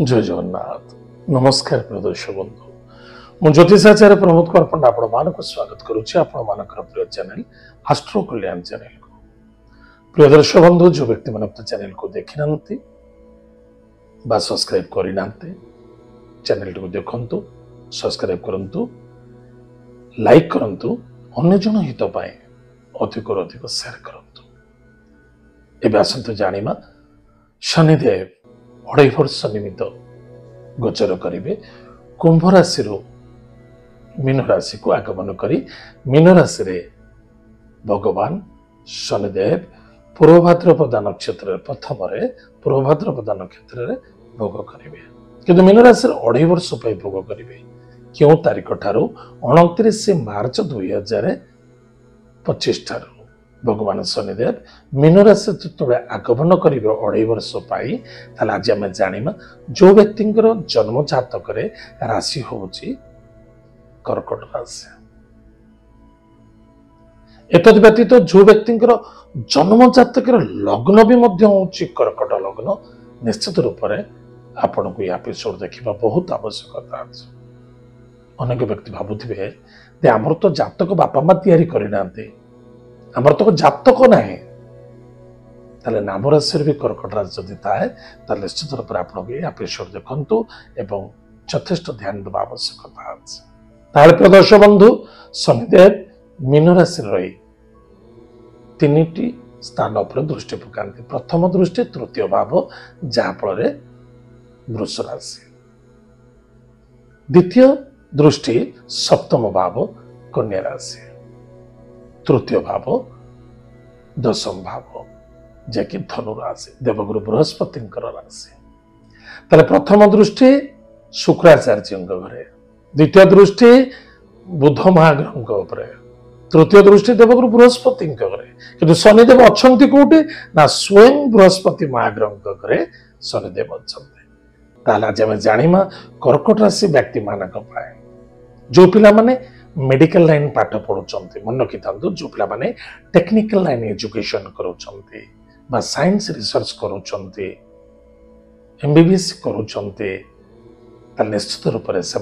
जय जगन्नाथ नमस्कार प्रिय दर्शक बंधु मु ज्योतिषाचार्य प्रमोद कुमार पंडा आपण मानक स्वागत करुच्ची आपण मानकर प्रिय चैनल एस्ट्रो कल्याण चैनल को। प्रिय दर्शक बंधु जो व्यक्ति मन चैनल को देखि नांती बा सब्सक्राइब करि नांते चैनल को देखंतु सब्सक्राइब करंतु लाइक करंतु अन्य जन हित पाए अधिक अधिक शेयर करंतु। एबे आसंतु जानिमा शनिदेव 2.5 वर्ष निमित्त गोचर करिवे कुंभ राशि मीन राशि को आगमन करी मीन राशि रे भगवान शनिदेव पूर्वभाद्रपदा नक्षत्र प्रथम पूर्वभाद्रपदा नक्षत्र भोग करिवे किंतु मीन राशि 2.5 वर्ष पे भोग करिवे क्यों तारीख ठारू 29 मार्च 2025 ठारू भगवान शनिदेव मीन राशि जो आगमन करेंगे 2.5 वर्ष पाई आज आम जाना जो व्यक्ति जन्म जातक राशि होची कर्कट राशि। एतद व्यतीत जो व्यक्ति जन्म जातक लग्न भी होची कर्कट लग्न निश्चित रूप से आपन को यह एपिसोड देखा बहुत आवश्यकता अच्छे। अनेक व्यक्ति भावुवे आमर तो जातक बापा माँ तैयारी करना आमर तो जातक ना नाम राशि भी कर्कट राशि जदि थाए निश्चित रूप से आपको ये एपिसोड देखु एवं यथेष्ट ध्यान देवा आवश्यकता अच्छे। प्रिय दर्शक बंधु शनिदेव मीन राशि रही 3टी स्थान पर दृष्टि पकाती। प्रथम दृष्टि तृतीय भाव जहाँफल वृष राशि, द्वितीय दृष्टि सप्तम भाव कन्या राशि, तृतीय भाव दशम भाव जैकि धनु राशि देवगुरु बृहस्पति राशि। ताले प्रथम दृष्टि शुक्राचार्य घरे, द्वितीय दृष्टि बुध महाग्रह, तृतीय दृष्टि देवगुरु बृहस्पति घरे किंतु शनिदेव अच्छी कौटे ना स्वयं बृहस्पति महाग्रह घरे शनिदेव अच्छा। आज आम जाना कर्कट राशि व्यक्ति मान जो पिला माने मेडिकल लाइन पाठ पढ़ुंट मन रखी था जो पिला माने टेक्निकल लाइन एजुकेशन करुँच साइंस रिसर्च करुँच एमबीबीएस करुँच निश्चित रूप से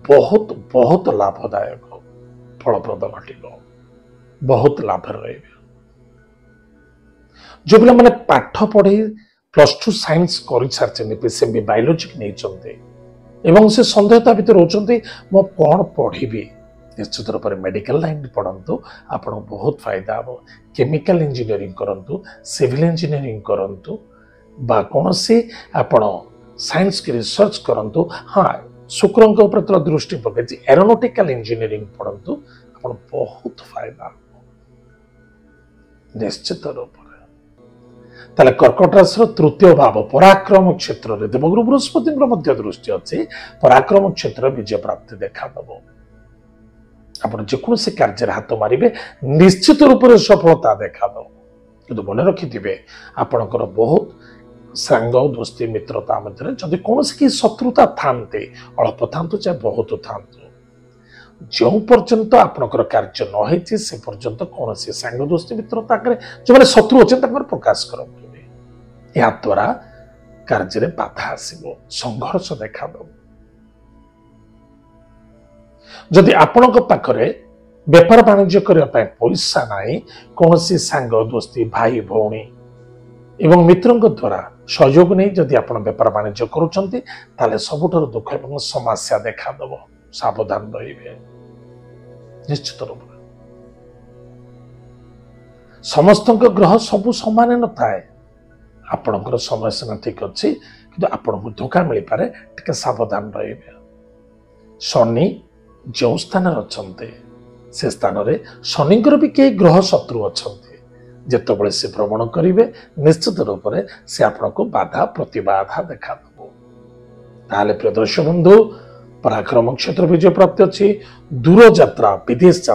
बहुत बहुत लाभदायक फलप्रद घटो बहुत लाभ रहे। जो पिला माने पाठ पढ़ी +2 साइंस कर सारी पीसीएमबी बायोलॉजी नहीं एवं से सन्देहता भितर रोचंती मो कौन पढ़ी निश्चित रूप से मेडिकल लाइन पढ़ंतु आपन बहुत फायदा हम। केमिकल इंजीनियरिंग करंतु, सिविल इंजीनियरिंग करंतु बा कौन से आपन साइंस की रिसर्च करंतु। हाँ शुक्रंक ऊपर दृष्टि पकड़ी एरोनॉटिकल इंजीनियरिंग पढ़ंतु आपन बहुत फायदा निश्चित रूप से। ताले कर्कट राशि तृतीय भाव पराक्रम क्षेत्र में देवगुरु बृहस्पति दृष्टि अच्छी पराक्रम क्षेत्र विजय प्राप्ति देखा दब। आप जेकोसी कार्य हाथ मारे निश्चित रूप से सफलता देखा दब कि मन रखिथे आपणकर बहुत सांग दोस्ती मित्रता मध्य जदि कौन की शत्रुता था अल्प था चाहे बहुत था जो पर्यंत आपणकर कार्य नई से पर्यंत कौन सांग दोस्ती मित्रता जो मैंने शत्रु अच्छे प्रकाश करूँ या द्वारा कार्य बाधा आसो संघर्ष देखा दो। जदि आपण पाखरे व्यापार वाणिज्य करने पैसा ना कौन सांग दोस्ती भाई भौणी एवं मित्रों द्वारा सहयोग नहीं जदि आप व्यापार वाणिज्य करुँच सबुठ दुख एवं समस्या देखा दब सावधान रहिबे निश्चित रूप समस्त ग्रह सबू समान न थाए आपणकर समय सीमा ठीक अच्छी कि आपको धोखा मिल पारे टिके सावधान रहे। शनि जो स्थान अच्छा से स्थान में शनिकर भी कई ग्रह शत्रु अच्छा जितेबाला से भ्रमण करेंगे निश्चित रूप से सी आपको बाधा प्रतिबाधा देखा दे। प्रिय दर्शक बंधु पराक्रम क्षेत्र विजय प्राप्ति अच्छी दूर यात्रा विदेश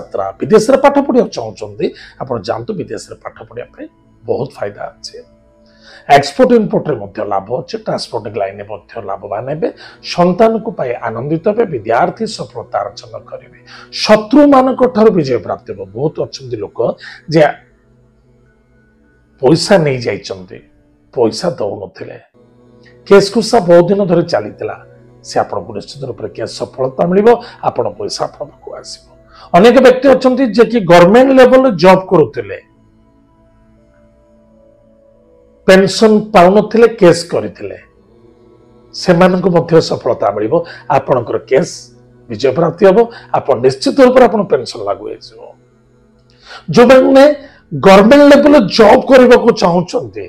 में पाठ पढ़ा चाहते आप जातु विदेश में पाठ पढ़ाई बहुत फायदा अच्छे। एक्सपोर्ट इम्पोर्ट रे लाभ अच्छे ट्रांसपोर्टिंग लाइन में लाभवान हे संतान को पाई आनंदित हे विद्यार्थी सफलता अर्जन करेंगे शत्रु मान विजय प्राप्ति हे। बहुत अच्छा लोक जे पैसा नहीं जाइए पैसा दौन केस कुसा बहुत दिन धरी चली से आपको निश्चित रूप से केस सफलता मिल आप पैसा आप आसो। अनेक व्यक्ति अच्छा जे कि गवर्नमेंट लेवल जॉब करुले पेंशन पाउन केस करते सफलता मिल आपणकर केस विजय प्राप्ति हम आप निश्चित रूप से पेंशन लागू जो मैंने गवर्नमेंट लेवल जॉब करने को चाहते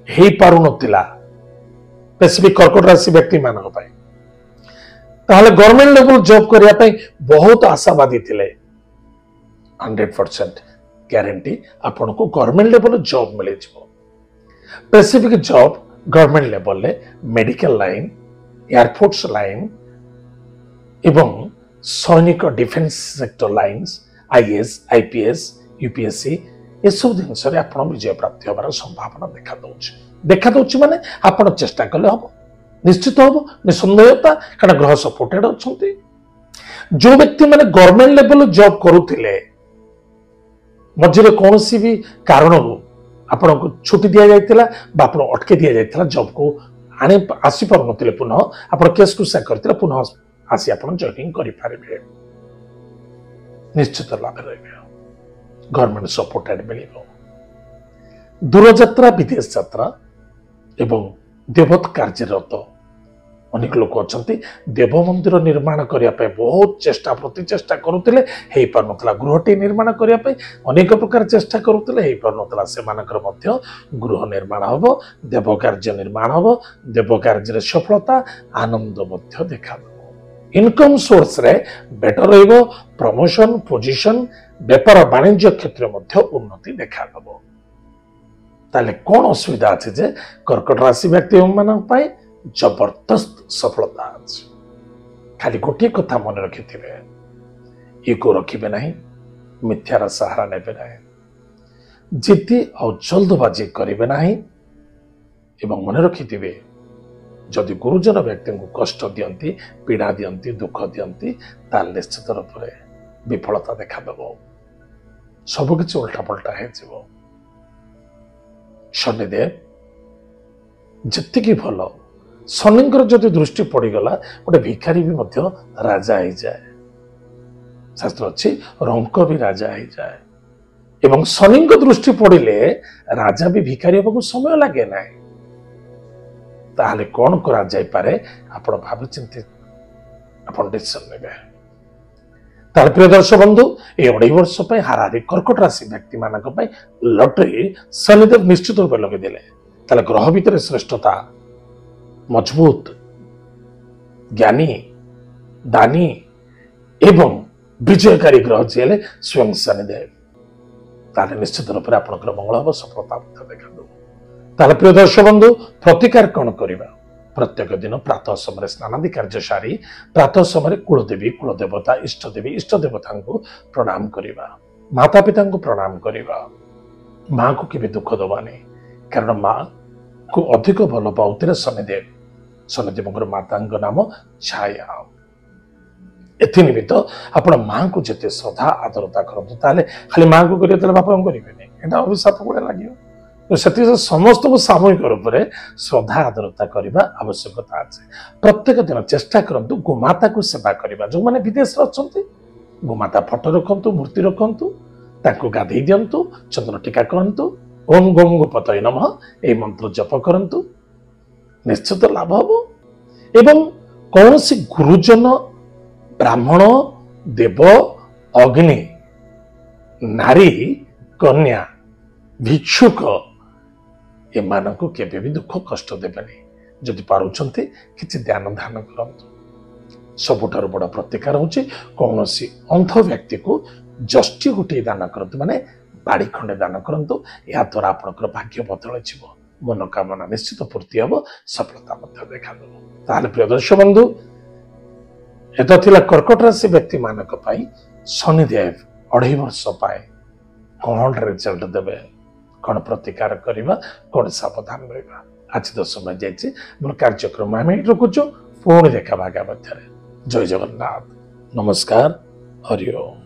हो पार ना स्पेसिफिक कर्कट राशि व्यक्ति मान गवर्नमेंट लेवल जॉब करने बहुत आशावादी थे 100% गारंटी आपन को गवर्नमेंट लेवल जॉब मिल specific job government level medical line air force line एवं सैनिक defence sector lines IAS IPS UPSC ये सब जिनस विजय प्राप्ति होबार संभावना देखा दौर माने आपण चेष्टा कले हम निश्चित हम निसंदेहता कारण ग्रह सपोर्टेड अच्छा जो व्यक्ति माने गवर्नमेंट लेवल जॉब करुले मझे कौन भी कारण आपन को छुट्टी दि जाता अटके दि जाता जॉब को आसी पार नुले पुनः आप केस कुसा करते पुनः आसी आप जॉइनिंग करें निश्चित लाभ रहे गवर्नमेंट सपोर्टेड मिल दूरयात्रा विदेश यात्रा एवं देवत कार्यरत अनेक लोक अच्छा देव मंदिर निर्माण करने बहुत चेष्टा प्रति चेष्टा करुले पार ना गृहटी निर्माण करने अनेक प्रकार चेष्टा करुले पार ना से गृह निर्माण हम देव कार्य निर्माण हम देव कार्य सफलता आनंद देखा इनकम सोर्स रे बेटर रहिबो प्रमोशन पोजिशन व्यापार वाणिज्य क्षेत्र में उन्नति देखा ताले कौन असुविधा अच्छे जे कर्कट राशि व्यक्ति मान जबरदस्त सफलता अच्छे खाली गोटे कथा मन रखि इको रखिबे नहीं मिथ्यार सहारा नेबे नहीं जिद्दी और जल्दबाजी करेंगे नहीं एवं मन रखिथिबे जदि गुरुजन व्यक्ति को कष्ट दियंती पीड़ा दियंती दुख दियंती ताल निश्चित रूप से विफलता देखा सबकि उल्टा पलटा हो शनिदेव जी भल शनिंकर जदि दृष्टि पड़गला गोटे भिखारी भी मध्य राजा हो जाए शास्त्र अच्छी रंक भी राजा हो जाए एवं शनि दृष्टि पड़े राजा भी भिखारी होगा समय लगे ना ताहले कौन करा जाय पारे आपण भाव चिंतित आपण डिसीजन नेबे तार प्रिय दर्शक बंधु ए 2.5 वर्ष पे हारारी कर्कट राशि व्यक्ति मानक पे लॉटरी शनिदेव निश्चित रूप लगे देले ताले ग्रह भीतर श्रेष्ठता मजबूत ज्ञानी दानी एवं विजयकारी ग्रह जेले स्वयं शनिदेव ताले निश्चित रूप से आपनकर मंगल हम सफलता देखा ताले प्रिय दर्शक बंधु प्रतिकार कौन करवा प्रत्येक दिन प्रातः समय स्नानादि कार्य सारी प्रातः समय कुलदेवी कुलदेवता इष्ट देवता को प्रणाम करवा माता पिता को प्रणाम करवा माँ को केवे दुख दबानी कारण माँ को अधिक भल पाते शनिदेव माता नाम छाया एनिमित्त आप माँ को जिते श्रद्धा आदरता करते खाली माँ को करेंगे बापा करेंगे अभिशाप गुड़ा लगे तो समस्त को सामूहिक रूप से श्रद्धा आदरता करने आवश्यकता अच्छे प्रत्येक दिन चेष्टा करूँ गोमाता को सेवा करने जो मैंने विदेश अच्छा गोमाता फोटो रखु मूर्ति रखु गाधे दिंतु चंद्र टीका करंतु ओम गम गोपतये नमः ए मंत्र जप करंतु निश्चित लाभ हम एवं कौन सी गुरुजन ब्राह्मण देव अग्नि नारी कन्या भिक्षुक एमान को केबे भी दुख कष्ट देबेनी जदि पारुछंती किछि ध्यान धान करंतु सबुठार बड़ प्रतिकार होछि कौन सी अंध व्यक्ति को जष्टि गोटे दान करंतु माने बाड़ी खंडे दान करंतु या द्वारा आपनकर भाग्य बदल छिबो मनोकामना निश्चित पूर्ति हबो सफलता मध्य देखा दो ताले प्रिय दर्शक बंधु एतो थिला कर्कट राशि व्यक्ति मानक पई शनिदेव 2.5 वर्ष पाए कौन रिजल्ट देबे कौन प्रतिकार करवा कौन सावधान रहा आज तो समय जाइए मोर कार्यक्रम आम रखुचु पुणी देखा भागा मध्य जय जगन्नाथ नमस्कार हरि ओम।